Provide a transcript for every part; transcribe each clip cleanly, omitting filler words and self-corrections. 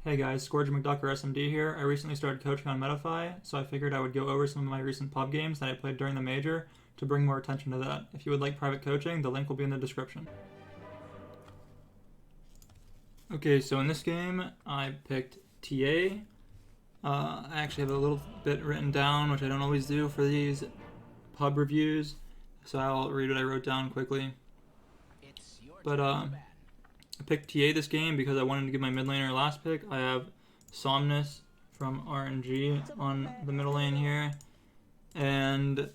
Hey guys, Scourge McDuck or SMD here. I recently started coaching on MetaFi, so I figured I would go over some of my recent pub games that I played during the major to bring more attention to that. If you would like private coaching, the link will be in the description. Okay, so in this game, I picked TA. I actually have a little bit written down, which I don't always do for these pub reviews, so I'll read what I wrote down quickly. But I picked TA this game because I wanted to give my mid laner last pick. I have Somnus from RNG on the middle lane here. And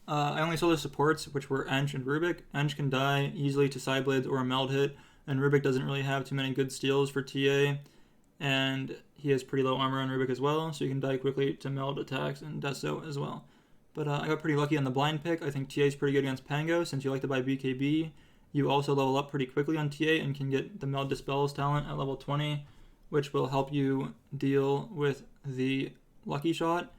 I only saw the supports, which were Ench and Rubik. Ench can die easily to Sideblades or a Meld hit, and Rubik doesn't really have too many good steals for TA. And he has pretty low armor on Rubik as well, so you can die quickly to Meld attacks and Deso as well. But I got pretty lucky on the blind pick. I think TA is pretty good against Pango, since you like to buy BKB. You also level up pretty quickly on TA and can get the Meld Dispels talent at level 20, which will help you deal with the Lucky Shot.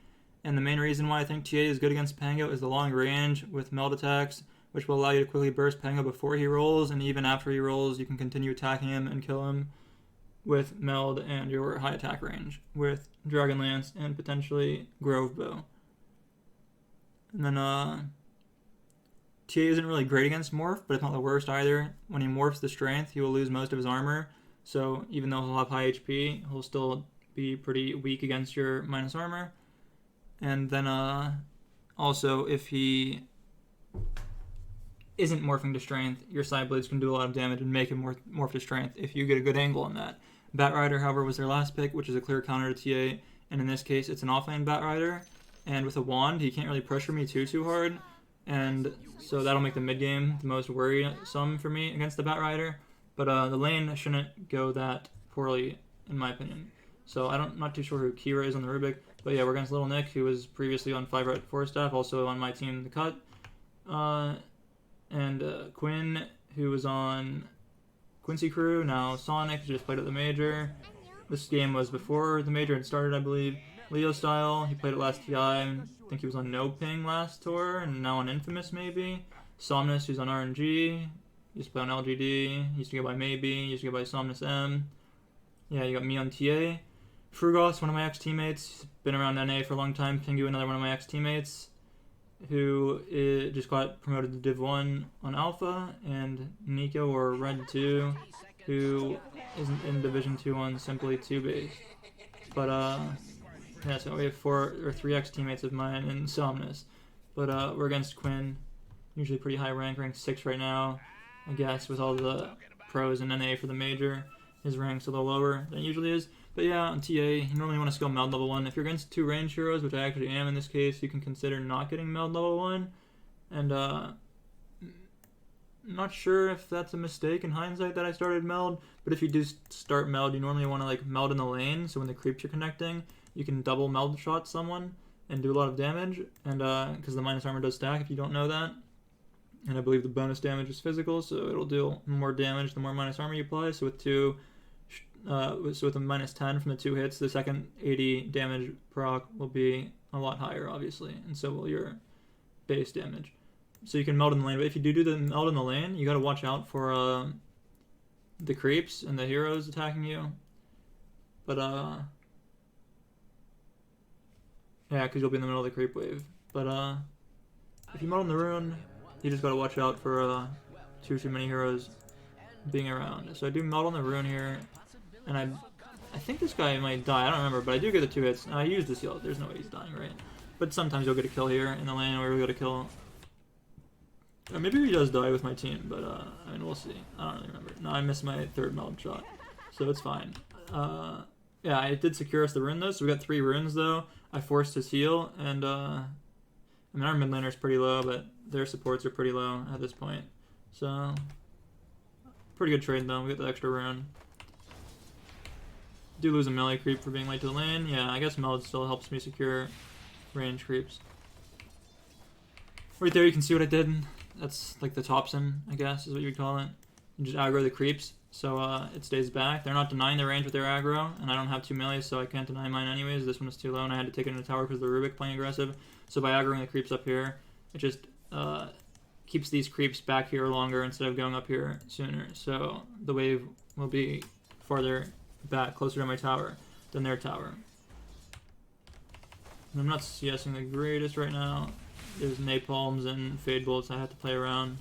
And the main reason why I think TA is good against Pango is the long range with Meld attacks, which will allow you to quickly burst Pango before he rolls, and even after he rolls, you can continue attacking him and kill him with Meld and your high attack range with Dragon Lance and potentially Grove Bow. And then TA isn't really great against Morph, but it's not the worst either. When he morphs the strength, he will lose most of his armor, so even though he'll have high HP, he'll still be pretty weak against your minus armor. And then also, if he isn't morphing to strength, your Sideblades can do a lot of damage and make him morph to strength if you get a good angle on that. Batrider, however, was their last pick, which is a clear counter to TA, and in this case, it's an offlane Batrider. And with a wand, he can't really pressure me too hard, and so that'll make the mid game the most worrisome for me against the Batrider. But the lane shouldn't go that poorly, in my opinion. So I'm not too sure who Kira is on the Rubik, but yeah, we're against Little Nick, who was previously on 5 Red 4 staff, also on my team, The Cut. And Quinn, who was on Quincy Crew, now Sonic, who just played at the Major. This game was before the Major had started, I believe. Leo Style, he played at last TI, I think he was on No Ping last tour, and now on Infamous maybe. Somnus, who's on RNG, he used to play on LGD, he used to go by Maybe, he used to go by Somnus M. Yeah, you got me on TA. Frugos, one of my ex-teammates, been around NA for a long time. Pingu, another one of my ex-teammates, who just got promoted to Div 1 on Alpha, and Nico, or Red 2, who isn't in Division 2 on Simply 2 base. But, yeah, so we have 3 ex-teammates of mine in Somnus. But we're against Quinn, usually pretty high rank 6 right now, I guess, with all the pros in NA for the Major. His rank's a little lower than it usually is. But yeah, on TA, you normally want to skill Meld level 1. If you're against 2 range heroes, which I actually am in this case, you can consider not getting Meld level 1. And I'm not sure if that's a mistake in hindsight that I started Meld, but if you do start Meld, you normally want to like Meld in the lane, so when the creeps are connecting, you can double Meld shot someone and do a lot of damage, and because the minus armor does stack if you don't know that. And I believe the bonus damage is physical, so it'll do more damage the more minus armor you apply. So with a minus 10 from the 2 hits, the second 80 damage proc will be a lot higher, obviously, and so will your base damage. So you can Meld in the lane, but if you do the Meld in the lane, you gotta watch out for the creeps and the heroes attacking you. But yeah, because you'll be in the middle of the creep wave. But if you Meld in the rune, you just gotta watch out for too many heroes being around. So I do Meld on the rune here, and I think this guy might die. I don't remember, but I do get the 2 hits. I use the seal. There's no way he's dying, right? But sometimes you'll get a kill here in the lane, or you'll get a kill. Or maybe he does die with my team, but I mean, we'll see. I don't really remember. No, I missed my 3rd Meld shot, so it's fine. Yeah, I did secure us the rune though, so we got 3 runes though. I forced his heal, and I mean, our mid laner's pretty low, but their supports are pretty low at this point. So, pretty good trade though. We got the extra rune. Do lose a melee creep for being late to the lane. Yeah, I guess Meld still helps me secure range creeps. Right there, you can see what I did. That's like the Topson, I guess, is what you'd call it. You just aggro the creeps, so it stays back. They're not denying their range with their aggro, and I don't have 2 melees, so I can't deny mine anyways. This one is too low, and I had to take it in a tower because the Rubik playing aggressive. So by aggroing the creeps up here, it just keeps these creeps back here longer instead of going up here sooner. So the wave will be farther bat closer to my tower than their tower. And I'm not CSing the greatest right now. There's napalms and fade bullets I have to play around.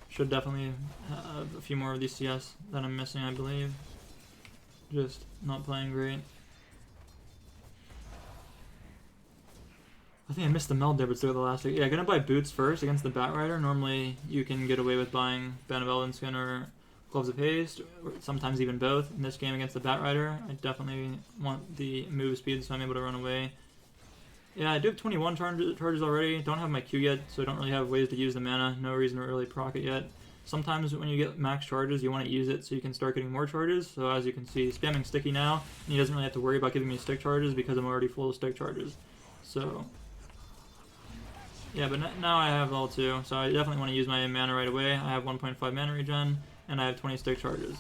Should definitely have a few more of these CS that I'm missing, I believe. Just not playing great. I think I missed the meld there, but still the last pick. Yeah, gonna buy boots first against the Batrider. Normally you can get away with buying Band of Elven Skin or Gloves of Haste, or sometimes even both. In this game against the Batrider, I definitely want the move speed so I'm able to run away. Yeah, I do have 21 charges already. Don't have my Q yet, so I don't really have ways to use the mana. No reason to really proc it yet. Sometimes when you get max charges, you want to use it so you can start getting more charges. So as you can see, spamming sticky now, and he doesn't really have to worry about giving me stick charges because I'm already full of stick charges. So yeah, but now I have level 2, so I definitely want to use my mana right away. I have 1.5 mana regen, and I have 20 stick charges.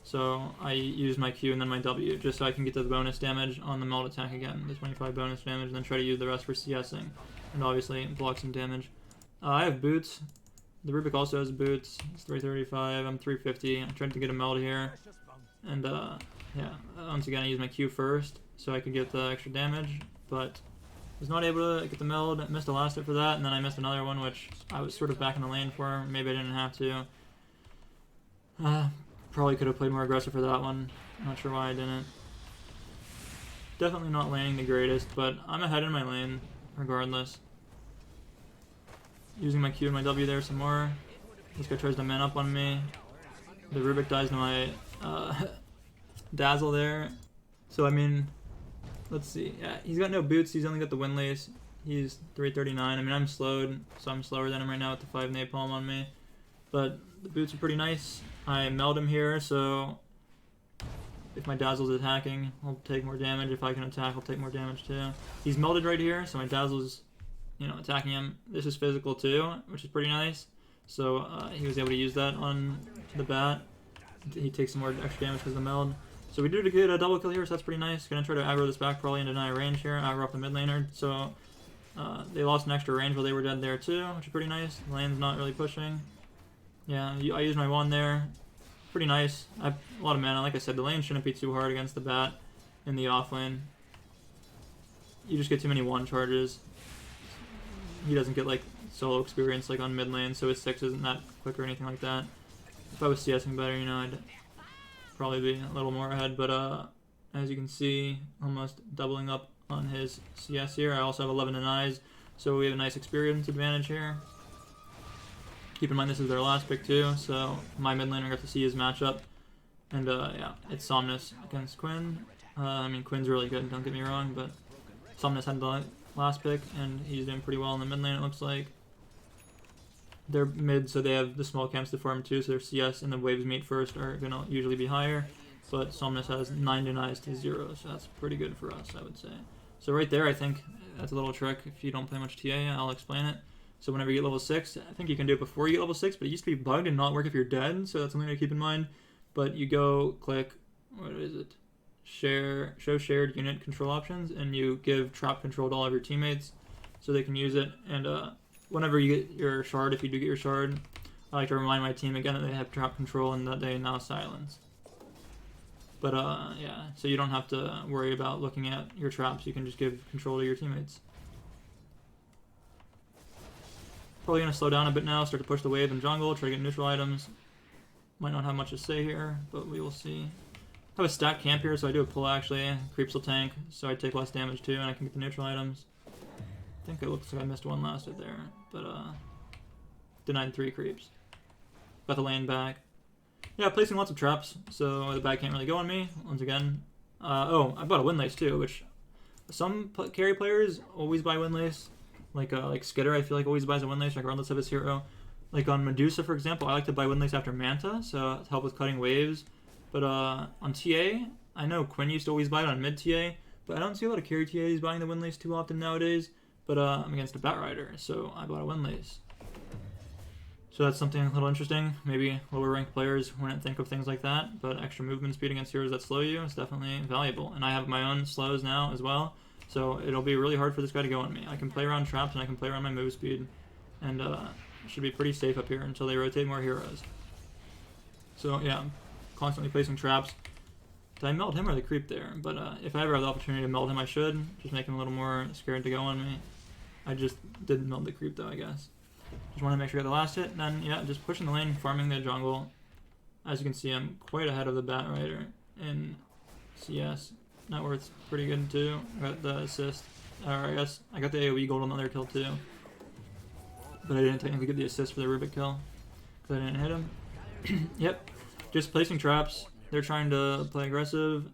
So I use my Q and then my W, just so I can get the bonus damage on the meld attack again, the 25 bonus damage, and then try to use the rest for CSing, and obviously block some damage. I have boots. The Rubik also has boots. It's 335, I'm 350. I tried to get a meld here, and yeah, once again I use my Q first, so I could get the extra damage, but was not able to get the meld. Missed a last hit for that, and then I missed another one, which I was sort of back in the lane for. Maybe I didn't have to. Probably could have played more aggressive for that one. Not sure why I didn't. Definitely not laning the greatest, but I'm ahead in my lane, regardless. Using my Q and my W there some more. This guy tries to man up on me. The Rubik dies to my Dazzle there. So, I mean, let's see. Yeah, he's got no boots. He's only got the Windlace. He's 339. I mean, I'm slowed, so I'm slower than him right now with the 5 napalm on me. But the boots are pretty nice. I meld him here, so if my Dazzle's attacking, I'll take more damage. If I can attack, I'll take more damage too. He's melded right here, so my Dazzle's, you know, attacking him. This is physical too, which is pretty nice. So he was able to use that on the bat. He takes some more extra damage because of the meld. So we did get a double kill here, so that's pretty nice. Gonna try to aggro this back probably and deny a range here. Aggro off the mid laner. So they lost an extra range while they were dead there too, which is pretty nice. The lane's not really pushing. Yeah, I used my wand there. Pretty nice. I have a lot of mana. Like I said, the lane shouldn't be too hard against the bat in the off lane. You just get too many wand charges. He doesn't get like solo experience like on mid lane, so his 6 isn't that quick or anything like that. If I was CSing better, you know, I'd probably be a little more ahead, but as you can see, almost doubling up on his CS here. I also have 11 denies, so we have a nice experience advantage here. Keep in mind this is their last pick too, so my mid laner got to see his matchup. And yeah, it's Somnus against Quinn. I mean, Quinn's really good, don't get me wrong, but Somnus had the last pick, and he's doing pretty well in the mid lane, it looks like. They're mid, so they have the small camps to farm too, so their CS and the waves meet first are going to usually be higher. But Somnus has 9 denies to 0, so that's pretty good for us, I would say. So right there, I think that's a little trick. If you don't play much TA, I'll explain it. So whenever you get level 6, I think you can do it before you get level 6, but it used to be bugged and not work if you're dead, so that's something to keep in mind. But you go click, what is it? Show shared unit control options, and you give trap control to all of your teammates so they can use it. And whenever you get your shard, if you do get your shard, I like to remind my team again that they have trap control and that they now silence. But yeah, so you don't have to worry about looking at your traps, you can just give control to your teammates. Probably going to slow down a bit now, start to push the wave in jungle, try to get neutral items. Might not have much to say here, but we will see. I have a stacked camp here, so I do a pull actually. Creeps will tank, so I take less damage too, and I can get the neutral items. I think it looks like I missed one last hit there, but denied 3 creeps. Got the lane back. Yeah, placing lots of traps, so the bag can't really go on me, once again. Oh, I bought a Windlace too, which some carry players always buy Windlace. Like Skitter, I feel like always buys a Windlace regardless of his hero. Like on Medusa, for example, I like to buy Windlace after Manta, so to help with cutting waves. But on TA, I know Quinn used to always buy it on mid TA, but I don't see a lot of carry TAs buying the Windlace too often nowadays. But I'm against a Batrider, so I bought a Windlace. So that's something a little interesting. Maybe lower ranked players wouldn't think of things like that, but extra movement speed against heroes that slow you is definitely valuable. And I have my own slows now as well. So it'll be really hard for this guy to go on me. I can play around traps and I can play around my move speed. And should be pretty safe up here until they rotate more heroes. So yeah, constantly placing traps. Did I meld him or the creep there? But if I ever have the opportunity to meld him, I should. Just make him a little more scared to go on me. I just didn't meld the creep though, I guess. Just want to make sure I got the last hit. And then, yeah, just pushing the lane, farming the jungle. As you can see, I'm quite ahead of the Bat Rider in CS. Net worth's pretty good too. I got the assist. Or I guess I got the AoE gold on the other kill too. But I didn't technically get the assist for the Rubik kill. Because I didn't hit him. Yep. Just placing traps. They're trying to play aggressive.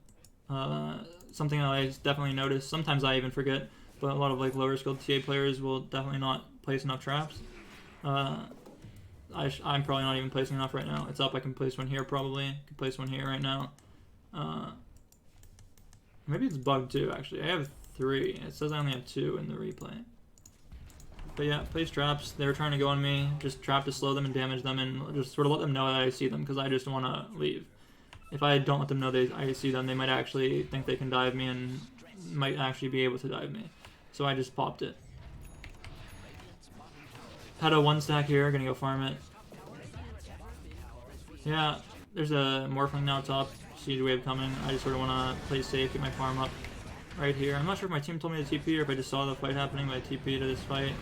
Something I definitely noticed. Sometimes I even forget. But a lot of like lower skilled TA players will definitely not place enough traps. I'm probably not even placing enough right now. It's up. I can place one here probably. I can place one here right now. Maybe it's bugged too, actually. I have 3. It says I only have 2 in the replay. But yeah, place traps. They were trying to go on me. Just trap to slow them and damage them and just sort of let them know that I see them because I just want to leave. If I don't let them know I see them, they might actually think they can dive me and might actually be able to dive me. So I just popped it. Had a 1 stack here, gonna go farm it. Yeah, there's a Morphling now top. Siege wave coming. I just sort of want to play safe, get my farm up right here. I'm not sure if my team told me to TP or if I just saw the fight happening, but I TP to this fight.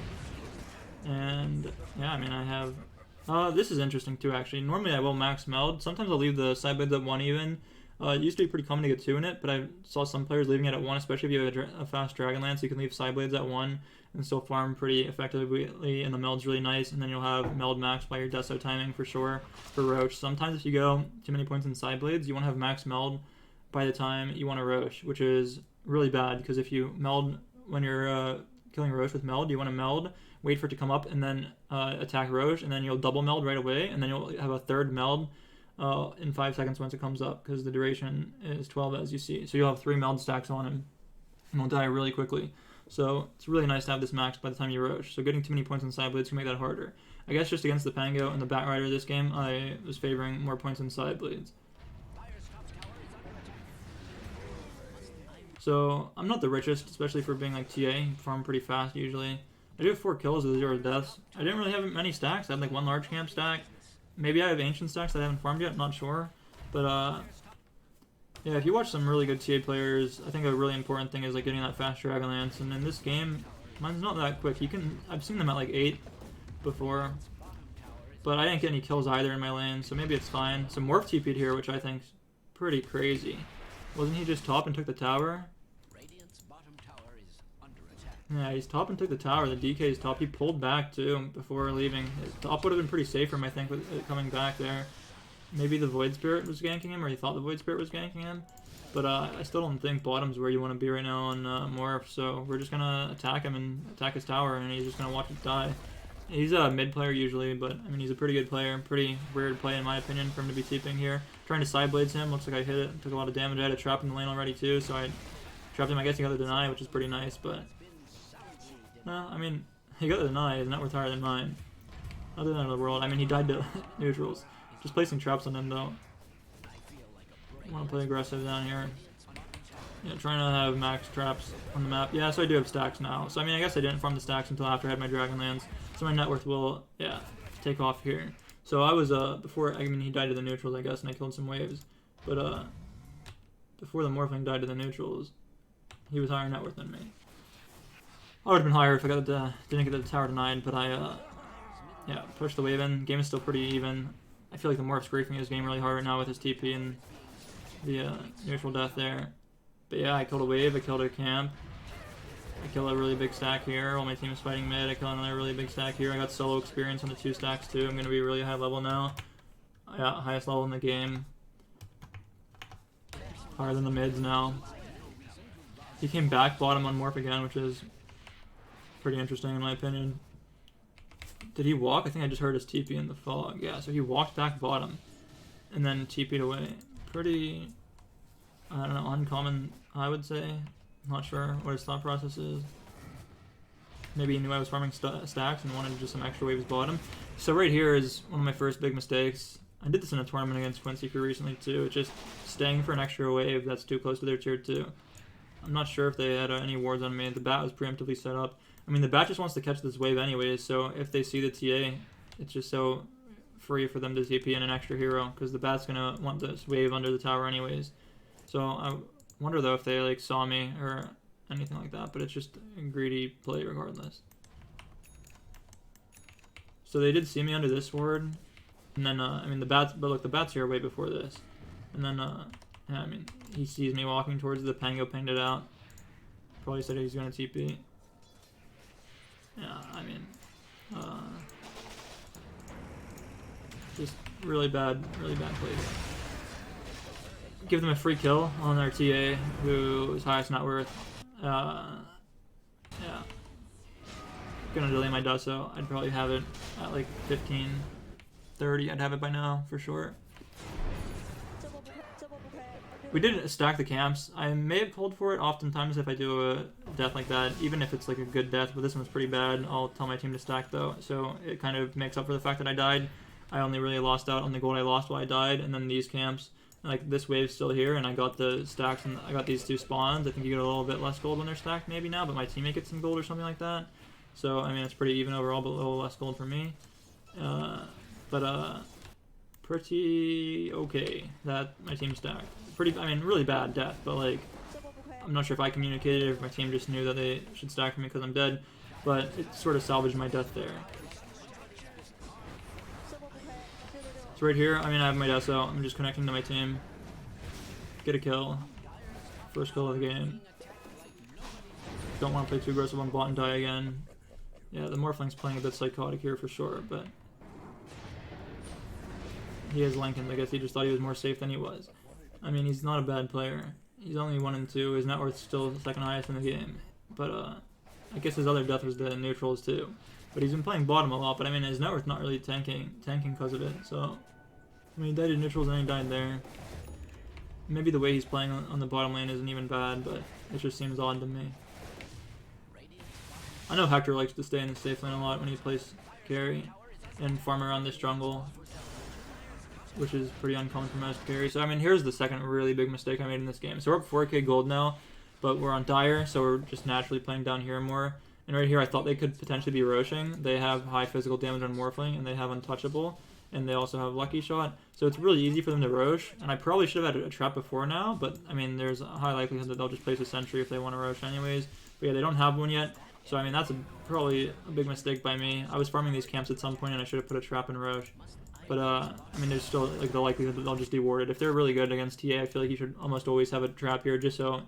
And yeah, I mean, I have... this is interesting too, actually. Normally I will max meld. Sometimes I'll leave the side blades at 1 even. It used to be pretty common to get 2 in it, but I saw some players leaving it at 1, especially if you have a fast Dragonlance. You can leave side blades at 1 and still farm pretty effectively, and the meld's really nice, and then you'll have meld max by your Deso timing for sure for Roach. Sometimes if you go too many points in side blades, you want to have max meld by the time you want to Roach, which is really bad, because if you meld when you're killing Roach with meld, you want to meld, wait for it to come up, and then attack Roach, and then you'll double meld right away, and then you'll have a third meld in 5 seconds once it comes up, because the duration is 12 as you see. So you'll have 3 meld stacks on him, and he'll die really quickly. So it's really nice to have this max by the time you Roach. So getting too many points in side blades can make that harder. I guess just against the Pango and the Bat Rider this game, I was favoring more points in side blades. So I'm not the richest, especially for being like TA. Farm pretty fast usually. I do have 4 kills with 0 deaths. I didn't really have many stacks. I had like 1 large camp stack. Maybe I have ancient stacks that I haven't farmed yet, not sure. But yeah, if you watch some really good TA players, I think a really important thing is like getting that fast Dragonlance. And in this game, mine's not that quick. I've seen them at like 8 before, but I didn't get any kills either in my lane, so maybe it's fine. So Morph TP'd here, which I think's pretty crazy. Wasn't he just top and took the tower? Yeah, he's top and took the tower. The DK is top. He pulled back too before leaving. His top would have been pretty safe for him, I think, with it coming back there. Maybe the Void Spirit was ganking him, or he thought the Void Spirit was ganking him. But I still don't think bottom's where you want to be right now on Morph, so we're just going to attack him and attack his tower, and he's just going to watch it die. He's a mid player usually, but I mean, he's a pretty good player. Pretty weird play in my opinion for him to be TPing here. Trying to side blades him. Looks like I hit it. Took a lot of damage. I had a trap in the lane already too, so I trapped him. I guess he got the deny, which is pretty nice, but... No, I mean, he got the deny. His net worth higher than mine. Other than the world. I mean, he died to neutrals. Just placing traps on him, though. I want to play aggressive down here. Yeah, trying to have max traps on the map. Yeah, so I do have stacks now. So, I mean, I guess I didn't farm the stacks until after I had my Dragonlance. So my net worth will, yeah, take off here. So I was, before, I mean, he died to the neutrals, I guess, and I killed some waves. But, before the Morphling died to the neutrals, he was higher net worth than me. I would have been higher if I didn't get the tower denied, but I, yeah, pushed the wave in. Game is still pretty even. I feel like the Morph's griefing his game really hard right now with his TP and the neutral death there. But yeah, I killed a wave, I killed a camp. I killed a really big stack here while my team is fighting mid. I killed another really big stack here. I got solo experience on the 2 stacks too. I'm going to be really high level now. Yeah, highest level in the game. Higher than the mids now. He came back bottom on Morph again, which is pretty interesting in my opinion. Did he walk? I think I just heard his TP in the fog. Yeah, so he walked back bottom and then TP'd away. Pretty, I don't know, uncommon, I would say. Not sure what his thought process is. Maybe he knew I was farming stacks and wanted just some extra waves bottom. So right here is one of my first big mistakes. I did this in a tournament against Quincy for recently too. It's just staying for an extra wave that's too close to their tier 2. I'm not sure if they had any wards on me. The bat was preemptively set up. I mean, the bat just wants to catch this wave anyways, so if they see the TA, it's just so free for them to TP in an extra hero, because the bat's gonna want this wave under the tower anyways. So I wonder though if they like saw me or anything like that, but it's just a greedy play regardless. So they did see me under this ward, and then I mean the bats, but look, the bats here way before this, and then yeah, I mean he sees me walking towards the Pango, pinged it out. Probably said he's gonna TP. Yeah, I mean, just really bad play. Give them a free kill on their TA, who is highest net worth. Yeah. Gonna delay my Dusso. I'd probably have it at like 15:30. I'd have it by now for sure. We did stack the camps. I may have pulled for it oftentimes if I do a death like that, even if it's like a good death, but this one's pretty bad. I'll tell my team to stack though, so it kind of makes up for the fact that I died. I only really lost out on the gold I lost while I died, and then these camps, like this wave's still here, and I got the stacks, and I got these 2 spawns. I think you get a little bit less gold when they're stacked maybe now, but my teammate gets some gold or something like that. So, I mean, it's pretty even overall, but a little less gold for me. Pretty okay that my team stacked. Pretty, I mean, really bad death, but like, I'm not sure if I communicated or if my team just knew that they should stack for me because I'm dead, but it sort of salvaged my death there. So right here, I mean, I have my Dusso. I'm just connecting to my team. Get a kill. First kill of the game. Don't want to play too aggressive on bot and die again. Yeah, the Morphling's playing a bit psychotic here for sure, but he has Lincoln. I guess he just thought he was more safe than he was. I mean, he's not a bad player. He's only 1 and 2. His net worth's still the 2nd highest in the game. But I guess his other death was the neutrals too. But he's been playing bottom a lot. But I mean, his net worth's not really tanking because of it. So I mean, he died in neutrals and he died there. Maybe the way he's playing on the bottom lane isn't even bad, but it just seems odd to me. I know Hector likes to stay in the safe lane a lot when he plays carry and farm around this jungle, which is pretty uncommon for most carry. So I mean, here's the second really big mistake I made in this game. So we're up 4k gold now, but we're on Dire, so we're just naturally playing down here more. And right here, I thought they could potentially be roshing. They have high physical damage on Morphling, and they have Untouchable, and they also have Lucky Shot. So it's really easy for them to rosh, and I probably should have had a trap before now, but I mean, there's a high likelihood that they'll just place a sentry if they want to rosh anyways. But yeah, they don't have one yet, so I mean, that's probably a big mistake by me. I was farming these camps at some point, and I should have put a trap in rosh. But I mean, there's still like the likelihood that they'll just be warded. If they're really good against TA, I feel like you should almost always have a trap here, just so,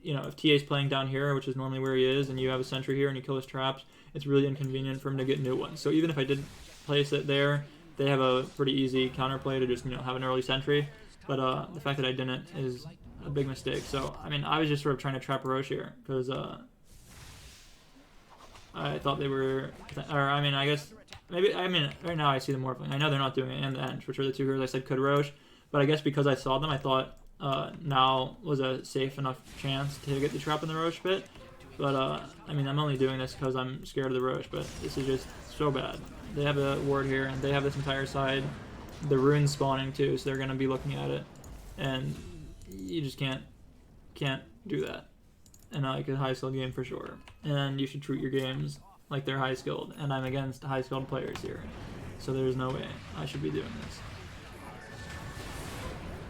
you know, if TA's playing down here, which is normally where he is, and you have a sentry here and you kill his traps, it's really inconvenient for him to get new ones. So even if I did place it there, they have a pretty easy counterplay to just, you know, have an early sentry. But the fact that I didn't is a big mistake. So I mean, I was just sort of trying to trap Roche here because I thought they were, or I mean, I guess maybe, I mean, right now I see the Morphling. I know they're not doing it, and the Ench, which are the two heroes I said could Roche. But I guess because I saw them, I thought now was a safe enough chance to get the trap in the Roche bit. But I mean, I'm only doing this because I'm scared of the Roche, but this is just so bad. They have a ward here, and they have this entire side. The rune's spawning too, so they're going to be looking at it. And you just can't do that in like a high skilled game for sure. And you should treat your games like they're high skilled, and I'm against high skilled players here. So there's no way I should be doing this.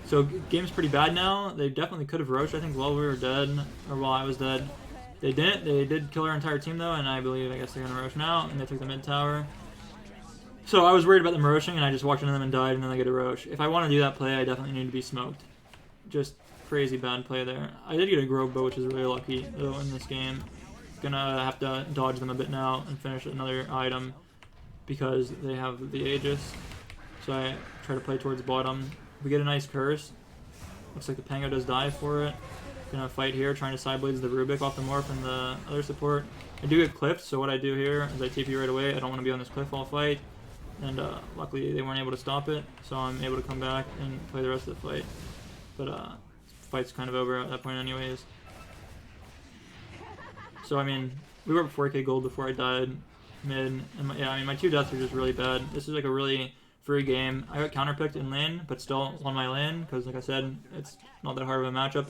So game's pretty bad now. They definitely could have roached, I think, while we were dead, or while I was dead. They didn't. They did kill our entire team though, and I guess they're gonna roach now, and they took the mid tower. So I was worried about them roaching, and I just walked into them and died, and then they get a roach. If I want to do that play, I definitely need to be smoked. Just crazy bad play there. I did get a Grove Bow, which is really lucky though in this game. Gonna have to dodge them a bit now and finish another item because they have the Aegis. So I try to play towards bottom. We get a nice curse. Looks like the Pango does die for it. Gonna fight here, trying to sideblades the Rubik off the Morph and the other support. I do get clipped, so what I do here is I TP right away. I don't want to be on this cliff all fight. And luckily they weren't able to stop it, so I'm able to come back and play the rest of the fight. But fight's kind of over at that point anyways. So I mean, we were up 4k gold before I died mid, and yeah, I mean my two deaths are just really bad. This is like a really free game. I got counterpicked in lane, but still won my lane because, like I said, it's not that hard of a matchup.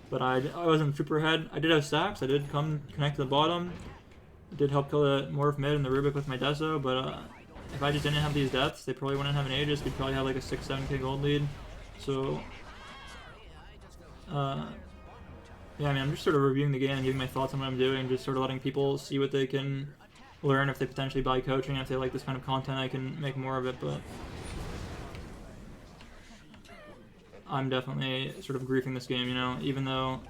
But I wasn't super ahead. I did have stacks. I did come connect to the bottom. I did help kill the Morph mid and the Rubik with my Deso, but if I just didn't have these deaths, they probably wouldn't have an Aegis. We'd probably have like a 6-7k gold lead. So, yeah, I mean, I'm just sort of reviewing the game and giving my thoughts on what I'm doing, just sort of letting people see what they can learn if they potentially buy coaching. If they like this kind of content, I can make more of it, but I'm definitely sort of griefing this game, you know, even though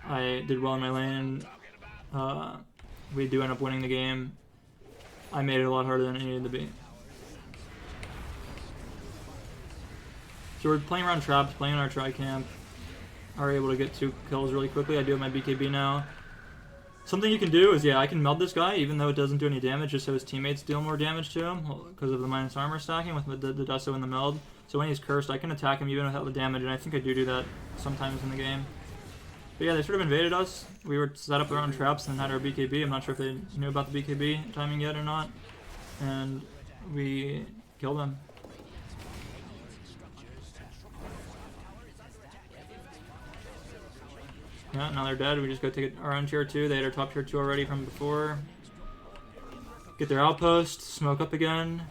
I did well in my lane and we do end up winning the game, I made it a lot harder than it needed to be. So we're playing around traps, playing in our tri-camp, are able to get 2 kills really quickly. I do have my BKB now. Something you can do is, yeah, I can meld this guy even though it doesn't do any damage, just so his teammates deal more damage to him because of the minus armor stacking with the Deso and the meld. So when he's cursed, I can attack him even without the damage, and I think I do that sometimes in the game. But yeah, they sort of invaded us. We were set up our own traps and had our BKB. I'm not sure if they knew about the BKB timing yet or not. And we killed them. Yeah, now they're dead. We just go take our own tier 2. They had our top tier 2 already from before. Get their outpost, smoke up again.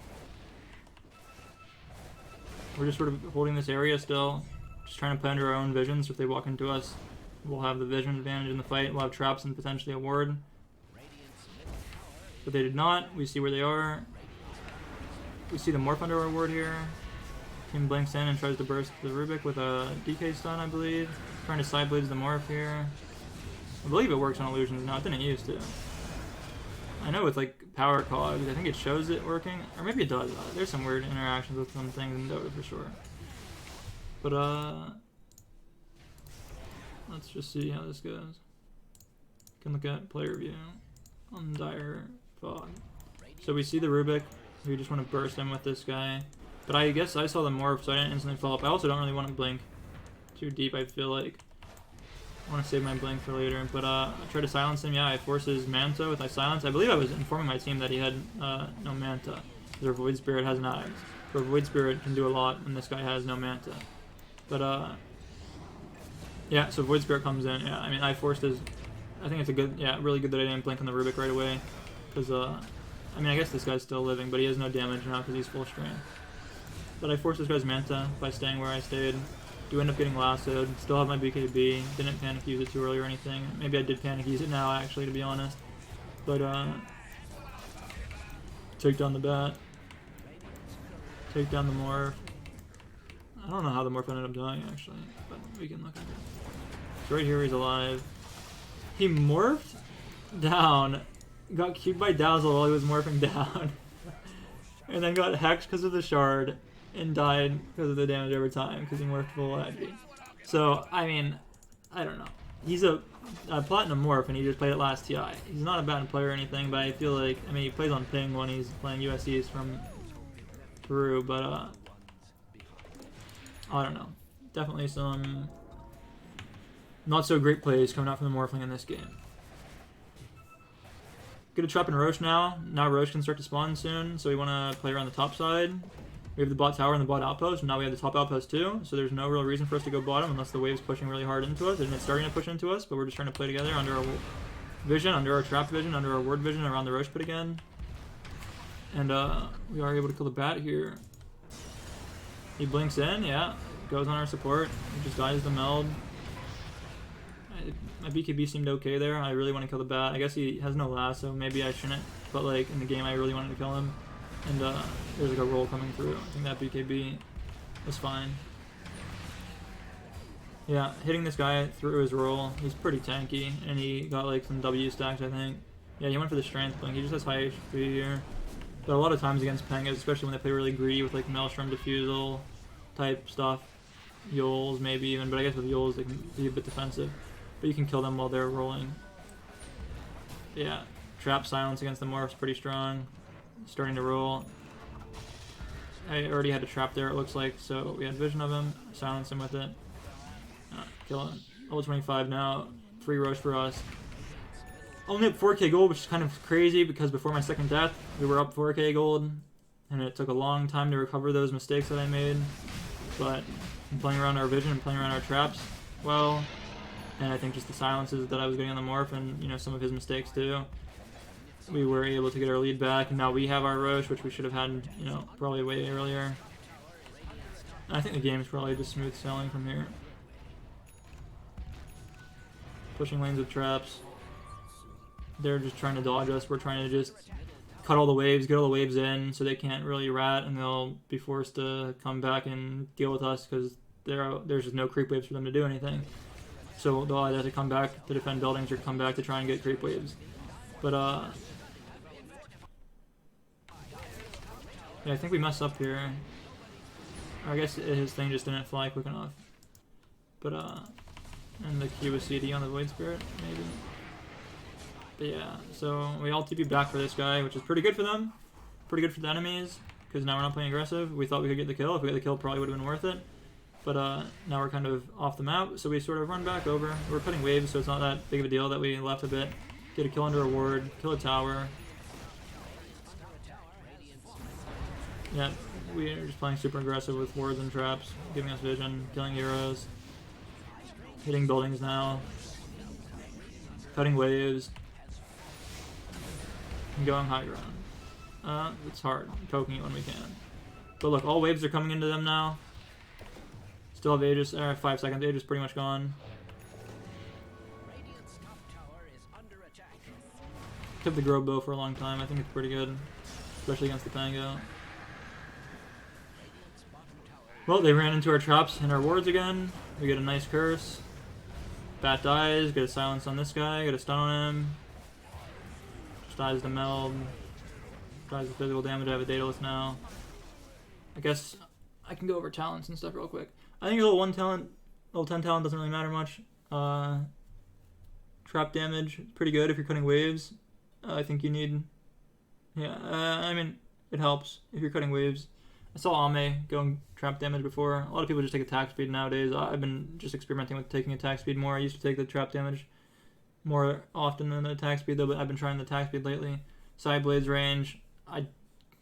We're just sort of holding this area still. Just trying to play under our own vision, so if they walk into us, we'll have the vision advantage in the fight. We'll have traps and potentially a ward. But they did not. We see where they are. We see the morph under our ward here. Team blinks in and tries to burst the Rubik with a DK stun, I believe. Trying to side blades the morph here. I believe it works on illusions now. It didn't used to. I know with like power cogs, I think it shows it working. Or maybe it does. There's some weird interactions with some things in Dota for sure. But let's just see how this goes. Can look at player view on Dire Fog. So we see the Rubik. We just want to burst him with this guy. But I guess I saw the morph, so I didn't instantly follow up. I also don't really want to blink too deep, I feel like. I want to save my blink for later. But I try to silence him. Yeah, I force his Manta with my silence. I believe I was informing my team that he had no Manta. Their Void Spirit has knives. Or Void Spirit can do a lot when this guy has no Manta. But yeah, so Void Spirit comes in. Yeah, I mean, I forced his... I think it's a good... Yeah, really good that I didn't blink on the Rubik right away. Because, I mean, I guess this guy's still living, but he has no damage now because he's full strength. But I forced this guy's Manta by staying where I stayed. Do end up getting lassoed. Still have my BKB. Didn't panic use it too early or anything. Maybe I did panic use it now, actually, to be honest. But, take down the bat. Take down the morph. I don't know how the morph ended up dying, actually. But we can look at it. So right here he's alive. He morphed down. Got cubed by Dazzle while he was morphing down. And then got hexed because of the shard. And died because of the damage over time, because he morphed full Agi. So, I mean, I don't know. He's a platinum morph, and he just played it last TI. He's not a bad player or anything, but I feel like, I mean, he plays on ping when he's playing USCs from Peru, but, I don't know. Definitely some not so great plays coming out from the Morphling in this game. Get a trap in Roche now. Now Roche can start to spawn soon, so we want to play around the top side. We have the bot tower and the bot outpost, and now we have the top outpost too, so there's no real reason for us to go bottom unless the wave's pushing really hard into us, and it's starting to push into us, but we're just trying to play together under our vision, under our trap vision, under our ward vision, around the Roche pit again. And we are able to kill the bat here. He blinks in, yeah, goes on our support, he just dies the meld. My BKB seemed okay there. I really want to kill the bat. I guess he has no lasso, maybe I shouldn't, but like in the game I really wanted to kill him. And there's like a roll coming through. I think that BKB was fine. Yeah, hitting this guy through his roll. He's pretty tanky, and he got like some W stacks, I think. Yeah, he went for the strength blink. He just has high HP here. But a lot of times against Pengas, especially when they play really greedy with like Maelstrom Diffusal type stuff, Yoles maybe even, but I guess with Yoles they can be a bit defensive. But you can kill them while they're rolling. Yeah, trap silence against the morph's pretty strong. Starting to roll. I already had a trap there, it looks like, so we had vision of him, silence him with it. Kill him. Level 25 now. Free Roche for us. Only up 4k gold, which is kind of crazy because before my second death, we were up 4k gold, and it took a long time to recover those mistakes that I made. But I'm playing around our vision and playing around our traps well, and I think just the silences that I was getting on the morph and, you know, some of his mistakes too. we were able to get our lead back, and now we have our Roche, which we should have had, you know, probably way earlier. And I think the game's probably just smooth sailing from here. Pushing lanes with traps. They're just trying to dodge us. We're trying to just cut all the waves, get all the waves in, so they can't really rat, and they'll be forced to come back and deal with us because there's just no creep waves for them to do anything. So they'll either have to come back to defend buildings or come back to try and get creep waves. But yeah, I think we messed up here. Or I guess his thing just didn't fly quick enough. But and the Q was CD on the Void Spirit, maybe. But yeah, so we all TP back for this guy, which is pretty good for them. Pretty good for the enemies, because now we're not playing aggressive. We thought we could get the kill. If we got the kill, probably would have been worth it. But now we're kind of off the map, so we sort of run back over. We're cutting waves, so it's not that big of a deal that we left a bit. Get a kill under a ward, kill a tower. Yeah, we're just playing super aggressive with wards and traps, giving us vision, killing heroes. Hitting buildings now. Cutting waves. And going high ground. It's hard, poking it when we can. But look, all waves are coming into them now. Still have Aegis, 5 seconds, Aegis pretty much gone. Kept the Grove Bow for a long time, I think it's pretty good. Especially against the Pango. Well, they ran into our traps and our wards again. We get a nice curse. Bat dies, get a silence on this guy, get a stun on him. Just dies the meld. Dies the physical damage, I have a Daedalus now. I guess I can go over talents and stuff real quick. I think level 1 talent, level 10 talent doesn't really matter much. Trap damage, pretty good if you're cutting waves. I think you need, yeah, I mean, it helps if you're cutting waves. I saw Ame going trap damage before. A lot of people just take attack speed nowadays. I've been just experimenting with taking attack speed more. I used to take the trap damage more often than the attack speed though, but I've been trying the attack speed lately. Side blades range, I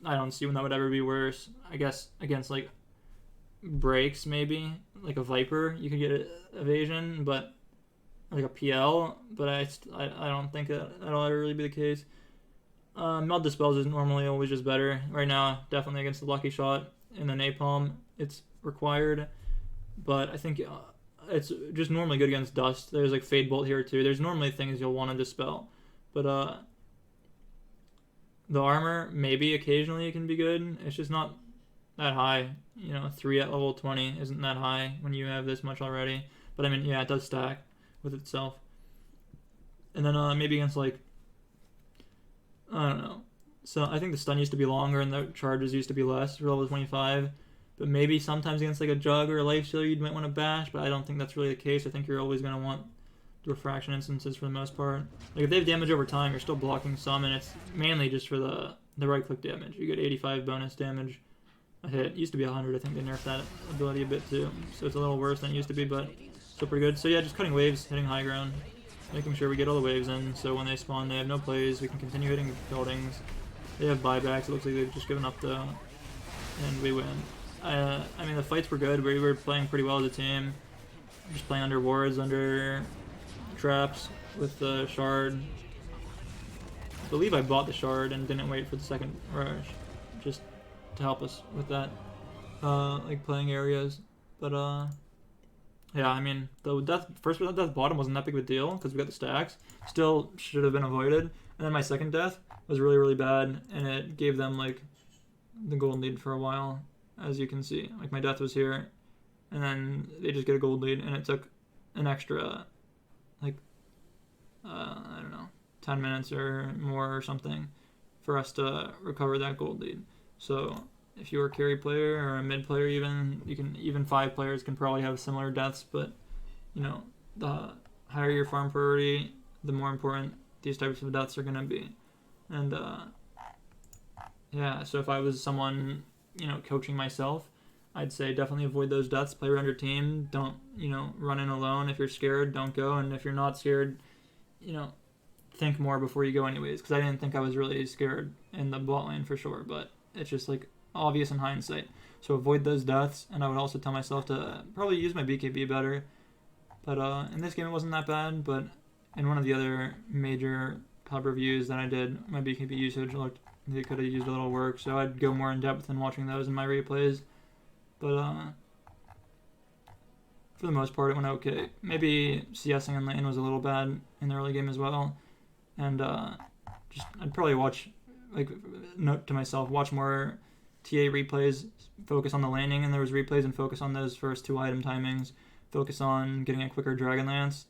don't see when that would ever be worse. I guess against like breaks maybe, like a Viper, you could get evasion, but like a PL, but I don't think that'll ever really be the case. Meld Dispels is normally always just better. Right now, definitely against the Lucky Shot and the Napalm, it's required. But I think it's just normally good against Dust. There's like Fade Bolt here too. There's normally things you'll want to dispel. But the armor, maybe occasionally it can be good. It's just not that high. You know, 3 at level 20 isn't that high when you have this much already. But I mean, yeah, it does stack with itself. And then maybe against like, I don't know. So I think the stun used to be longer and the charges used to be less for level 25. But maybe sometimes against like a Jug or a Life Stealer you might want to bash, but I don't think that's really the case. I think you're always going to want the refraction instances for the most part. Like if they have damage over time, you're still blocking some, and it's mainly just for the right click damage. You get 85 bonus damage a hit. It used to be 100. I think they nerfed that ability a bit too. So it's a little worse than it used to be, but still pretty good. So yeah, just cutting waves, hitting high ground, making sure we get all the waves in, so when they spawn they have no plays, we can continue hitting buildings. They have buybacks, it looks like they've just given up though, and we win. I mean, the fights were good, we were playing pretty well as a team. Just playing under wards, under traps, with the shard. I believe I bought the shard and didn't wait for the second rush, just to help us with that, like playing areas. But yeah, I mean, the first death bottom wasn't that big of a deal because we got the stacks. Still should have been avoided. And then my second death was really, really bad, and it gave them like the gold lead for a while, as you can see. Like my death was here, and then they just get a gold lead, and it took an extra, like, I don't know, 10 minutes or more or something for us to recover that gold lead. So if you're a carry player or a mid player even 5 players can probably have similar deaths, but you know, the higher your farm priority, the more important these types of deaths are going to be. And yeah, so if I was someone, you know, coaching myself, I'd say definitely avoid those deaths, play around your team, don't, you know, run in alone. If you're scared, don't go, and if you're not scared, you know, think more before you go anyways, because I didn't think I was really scared in the bot lane for sure, but it's just like obvious in hindsight. So avoid those deaths, and I would also tell myself to probably use my BKB better. But in this game it wasn't that bad, but in one of the other major pub reviews that I did, my BKB usage looked, they could have used a little work, so I'd go more in depth in watching those in my replays. But for the most part, it went okay. Maybe CSing in lane was a little bad in the early game as well, and I'd probably watch, like, note to myself, watch more TA replays, focus on the laning in those replays, and focus on those first 2 item timings. Focus on getting a quicker Dragonlance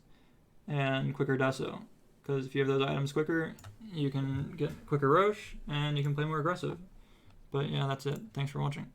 and quicker Deso, because if you have those items quicker, you can get quicker Roche and you can play more aggressive. But yeah, that's it. Thanks for watching.